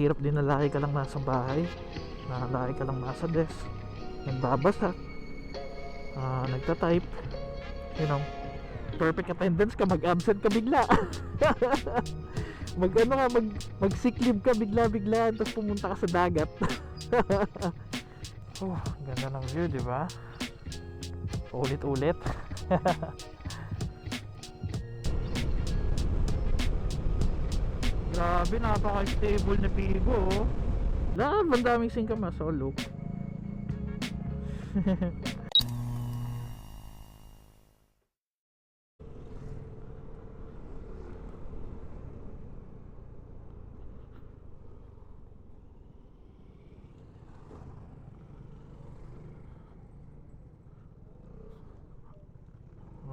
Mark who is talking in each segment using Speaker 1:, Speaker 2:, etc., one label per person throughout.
Speaker 1: Hirap din na lagi ka lang nasa bahay, na lagi ka lang nasa desk, nagbabasa, nagta-type, you know, perfect attendance ka, mag-absent ka bigla. Mag ano ka, mag sick leave ka bigla-bigla, tapos pumunta ka sa dagat. Ganda ng view, di ba? Ulit-ulit. Grabe, napaka-stable na Pigo, oh. Ang daming singkama, solo.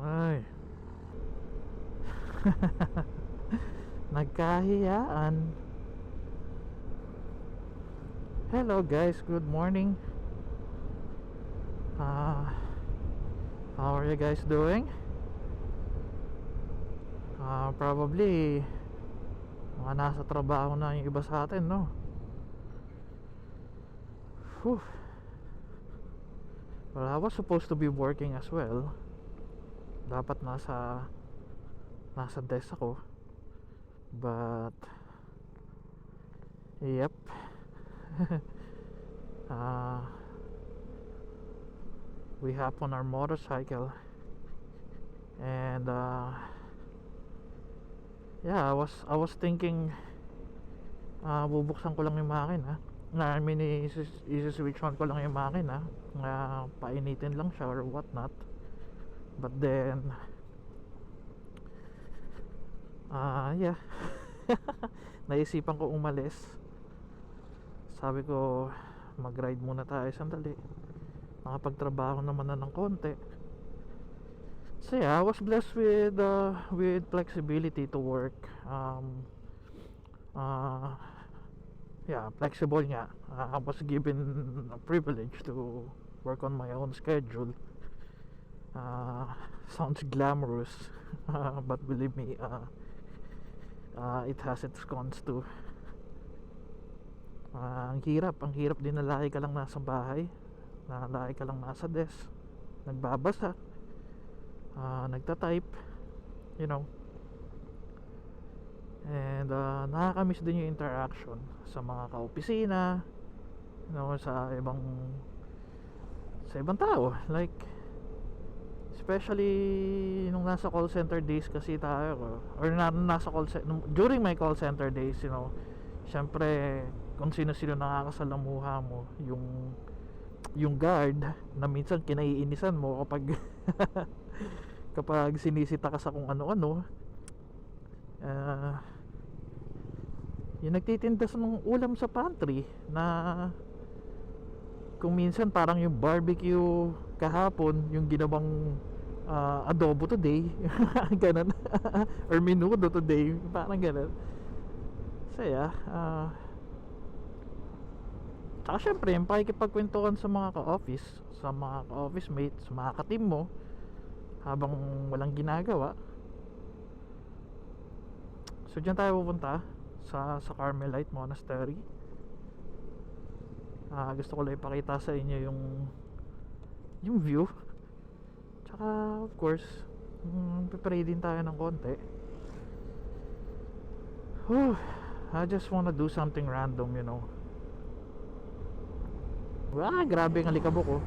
Speaker 1: Ay. Nagkahiyaan. Hello guys, good morning. How are you guys doing? Probably mga nasa trabaho na yung iba sa atin, no? Whew. Well, I was supposed to be working as well. Dapat nasa desk ako. But yep. We hop on our motorcycle and yeah, I was thinking bubuksan ko lang yung makina. I mean, i-switch on ko lang yung makina, painitin lang siya or what not. But then yeah. Naisipan ko umalis. Sabi ko mag-ride muna tayo sandali, nakapagtrabaho naman na ng konti. So yeah, I was blessed with flexibility to work. Yeah, flexible nga. I was given a privilege to work on my own schedule. Sounds glamorous, but believe me, it has its cons too. Ang hirap din na lagi ka lang nasa bahay, na lagi ka lang nasa desk, nagbabasa, nagta-type, you know. And nakakamiss din yung interaction sa mga kaopisina, you know, sa ibang tao, like especially nung nasa call center days kasi tayo, or nasa during my call center days, you know, syempre kung sino-sino nakakasalamuha mo, yung guard na minsan kinaiinisan mo kapag kapag sinisita ka sa kung ano-ano, yung nagtitinda sa ng ulam sa pantry, na kung minsan parang yung barbecue kahapon yung ginawang adobo today. Ganun. Or menudo today, parang ganun. So yeah, tsaka syempre yung pakikipagkwentuhan sa mga ka-office, sa mga ka-office mates, sa mga ka-team mo habang walang ginagawa. So dyan tayo pupunta sa Carmelite Monastery. Gusto ko lang ipakita sa inyo yung view. Tsaka of course, pipray din tayo ng konti. I just wanna do something random, you know. Grabe ang alikabok,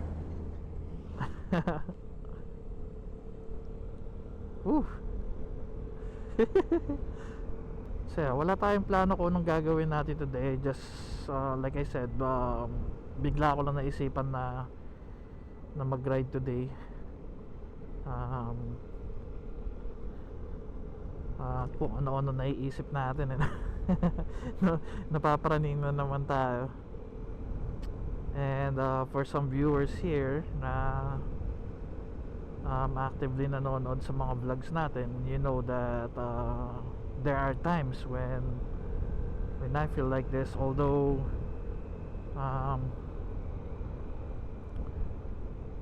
Speaker 1: oh. So yeah, wala tayong plano kung anong gagawin natin today. Just like I said, bigla ko lang naisipan na mag-ride today. Kung ano-ano naiisip natin, napaparaning na naman tayo. And for some viewers here na actively nanonood sa mga vlogs natin, you know that there are times when I feel like this, although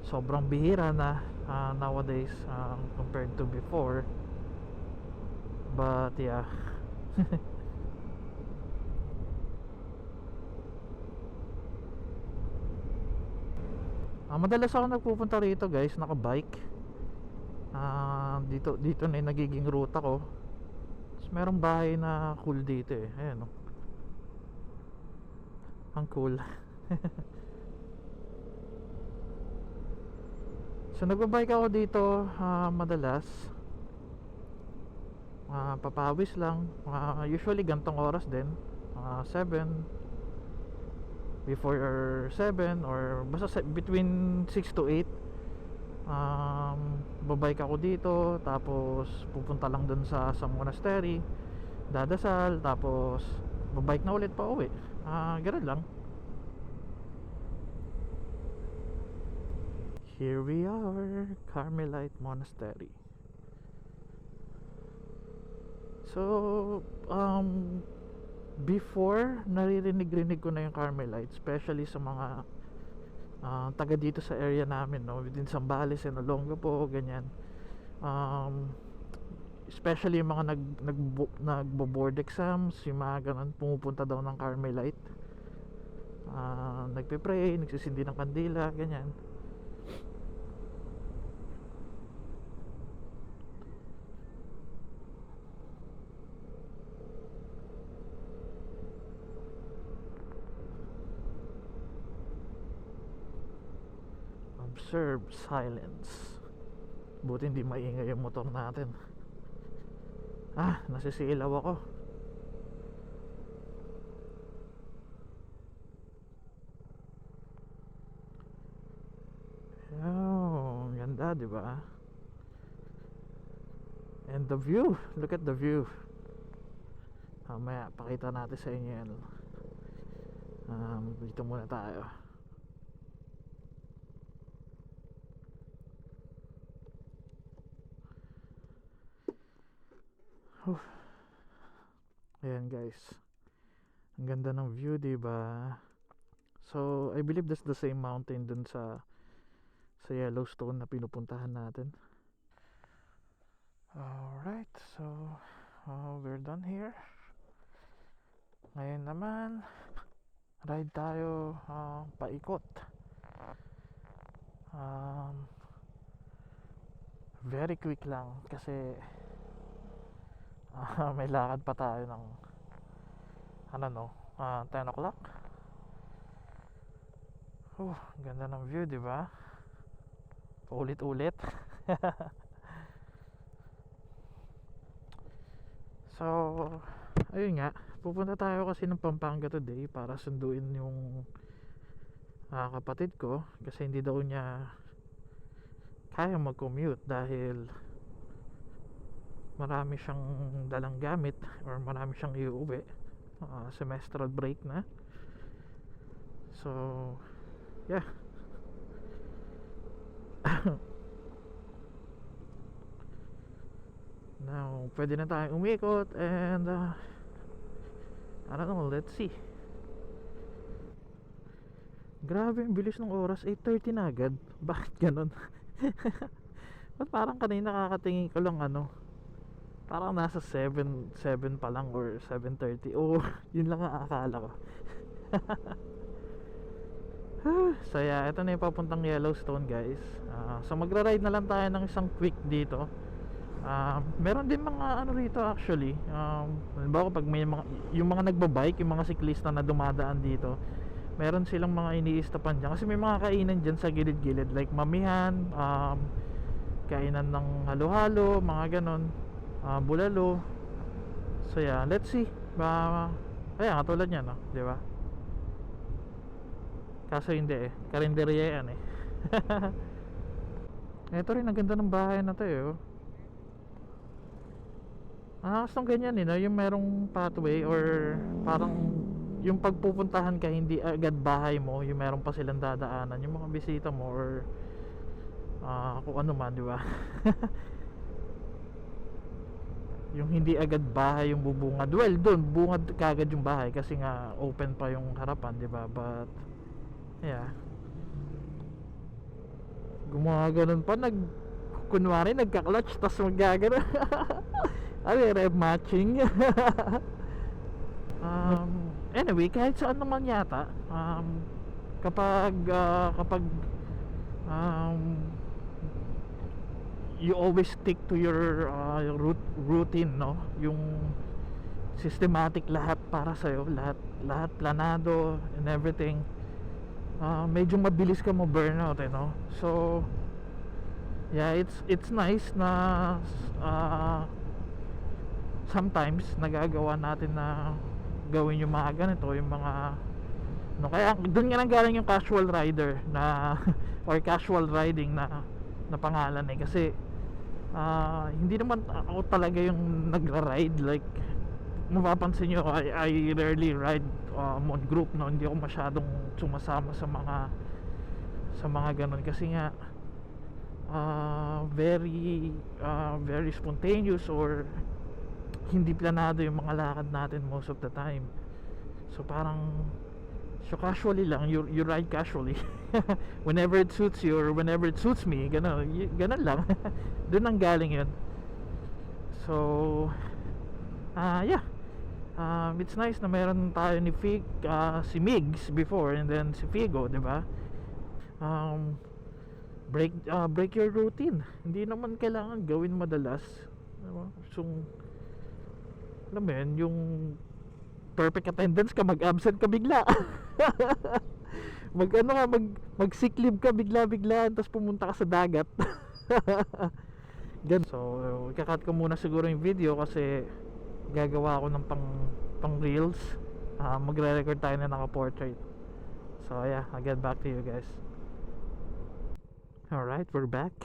Speaker 1: sobrang bihira na nowadays compared to before. But yeah. Madalas ako nagpupunta rito guys, naka-bike. Dito na yung nagiging ruta ko. Tapos merong bahay na cool dito eh. Ayan oh. Ang cool. So nagbabike ako dito madalas. Papawis lang. Usually gantong oras din. 7 before or 7 or basta between 6 to 8. Babike ako dito, tapos pupunta lang dun sa monastery, dadasal, tapos babike na ulit pa uwi. Ganun lang. Here we are, Carmelite Monastery. So before, naririnig ko na yung Carmelite, especially sa mga taga dito sa area namin, no, within Zambales and Olongapo, ganyan. Especially yung mga nagbo-board exams, yung mga ganun, pumupunta daw ng Carmelite. Nagpe-pray, nagsisindi ng kandila, ganyan. Observe silence. Buti hindi maingay yung motor natin. Nasisilaw ako. Oh, ganda, di ba? And the view, look at the view. Mamaya pakita natin sa inyo yan. Dito muna tayo. Ayan guys, ang ganda ng view, diba? So I believe that's the same mountain dun sa Yellowstone na pinupuntahan natin. Alright, so we're done here. Ngayon naman ride tayo paikot. Very quick lang kasi may lakad pa tayo ng 10 o'clock. Ganda ng view, di ba? Ulit-ulit. So ayun nga, pupunta tayo kasi ng Pampanga today para sunduin yung kapatid ko, kasi hindi daw niya kaya mag-commute dahil marami siyang dalang gamit or marami siyang iuwi. Semestral break na. So yeah. Now pwede na tayong umikot and I don't know, let's see. Grabe, ang bilis ng oras, 8:30 na agad. Bakit ganun? Ba't parang kanina kakatingin ko lang parang nasa 7 pa lang or 7:30. Yun lang ang akala ko. So yeah, ito na yung papuntang Yellowstone guys. So magra-ride na lang tayo ng isang quick dito. Meron din mga rito actually. Halimbawa pag may yung mga nagbabike, yung mga siklista na dumadaan dito, meron silang mga iniistapan dyan kasi may mga kainan dyan sa gilid-gilid, like mamihan, kainan ng halo-halo, mga ganon, bulalo. So yeah, let's see. Ayan, katulad yan, no? Di ba? Kaso hindi karinderya yan eh. Ito rin, ang ganda ng bahay na to eh. Gustong ganyan no? Yung merong pathway or parang yung pagpupuntahan ka hindi agad bahay mo, yung meron pa silang dadaanan yung mga bisita mo or kung ano man, di ba? Yung hindi agad bahay yung bubungad. Well, doon bungad kagad yung bahay kasi nga open pa yung harapan, di ba? But yeah, gumaganon pa, kunwari nagka-clutch tas magagano. Rev matching. Anyway, kahit saan naman yata, kapag um, you always stick to your routine, no? Yung systematic lahat para sa'yo, lahat planado and everything. Medyo mabilis ka mo burnout, no? So yeah, it's nice na sometimes nagagawa natin na gawin yung mga ganito, yung mga no, kaya doon nga nang galing yung casual rider na or casual riding na pangalan kasi hindi naman ako talaga yung nagra-ride. Like mapapansin nyo, I rarely ride on group, no? Hindi ako masyadong sumasama sa mga ganun kasi nga very spontaneous or hindi planado yung mga lakad natin most of the time. So casually lang, you ride casually whenever it suits you or whenever it suits me, ganun lang. Doon ang galing yun. So yeah, it's nice na meron tayo ni si Migs before and then si Figo, di ba? Break your routine. Hindi naman kailangan gawin madalas, diba? So alam mo yun, yung perfect attendance ka, mag-absent ka bigla. mag sick leave ka bigla-biglaan tapos pumunta ka sa dagat. So ikakat ko muna siguro yung video kasi gagawa ako ng pang reels. Magre-record tayo na naka-portrait. So yeah, I'll get back to you guys. Alright, we're back.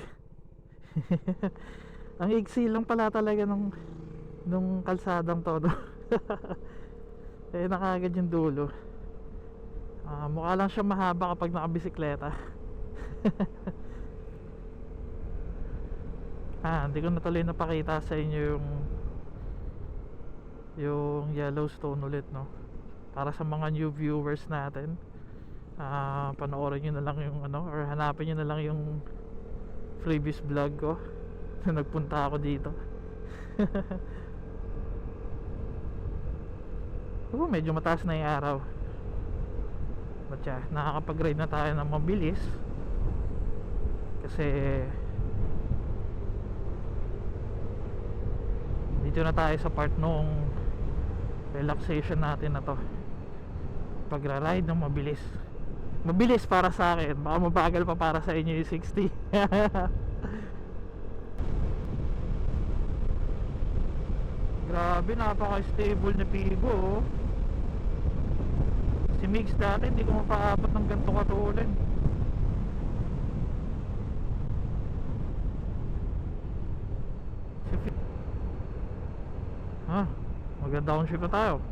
Speaker 1: Ang iksi lang pala talaga nung kalsadang to, no? Eh nakagad yung dulo. Mukha lang siya mahaba kapag nakabisikleta. Hindi ko na tuloy napakita sa inyo yung Yellowstone ulit, no? Para sa mga new viewers natin, panoorin nyo na lang yung or hanapin nyo na lang yung previous vlog ko na nagpunta ako dito. Medyo mataas na yung araw. But yeah, nakakapag-ride na tayo ng mabilis kasi dito na tayo sa part nung relaxation natin na to. Pagra-ride ng mabilis para sa akin, baka mabagal pa para sa inyo yung 60. Grabe, napaka-stable na Pigo, oh. Si Mix dati hindi ko mapaabot ng ganito katulad. Mag-downshift na tayo.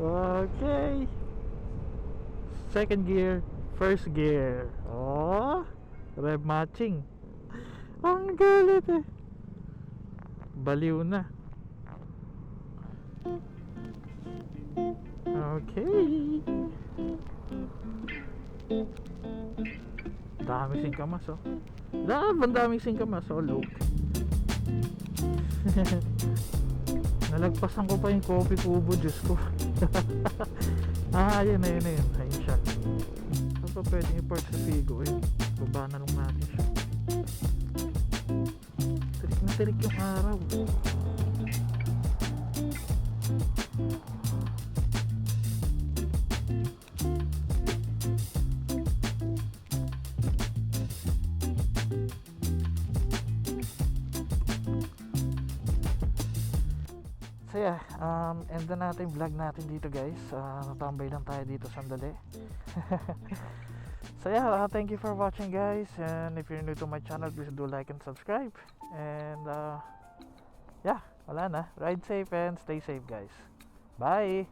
Speaker 1: Okay, second gear, first gear. Rev matching. Ang galit eh. Baliw na. Okay. Dami singkamas, oh. Ang daming singkamas, oh. Look. Nalagpasan ko pa yung coffee kubo, Diyos ko. Yun na. Ayun siya. Saan pa pwedeng i-park sa Figo, eh? Baba na lang natin siya. Tirik na tirik yung araw. So yeah, end na natin yung vlog natin dito, guys. Natambay lang tayo dito sandali. So yeah, thank you for watching, guys, and if you're new to my channel, please do like and subscribe. And yeah, wala na. Ride safe and stay safe, guys. Bye.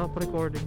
Speaker 1: Stop recording.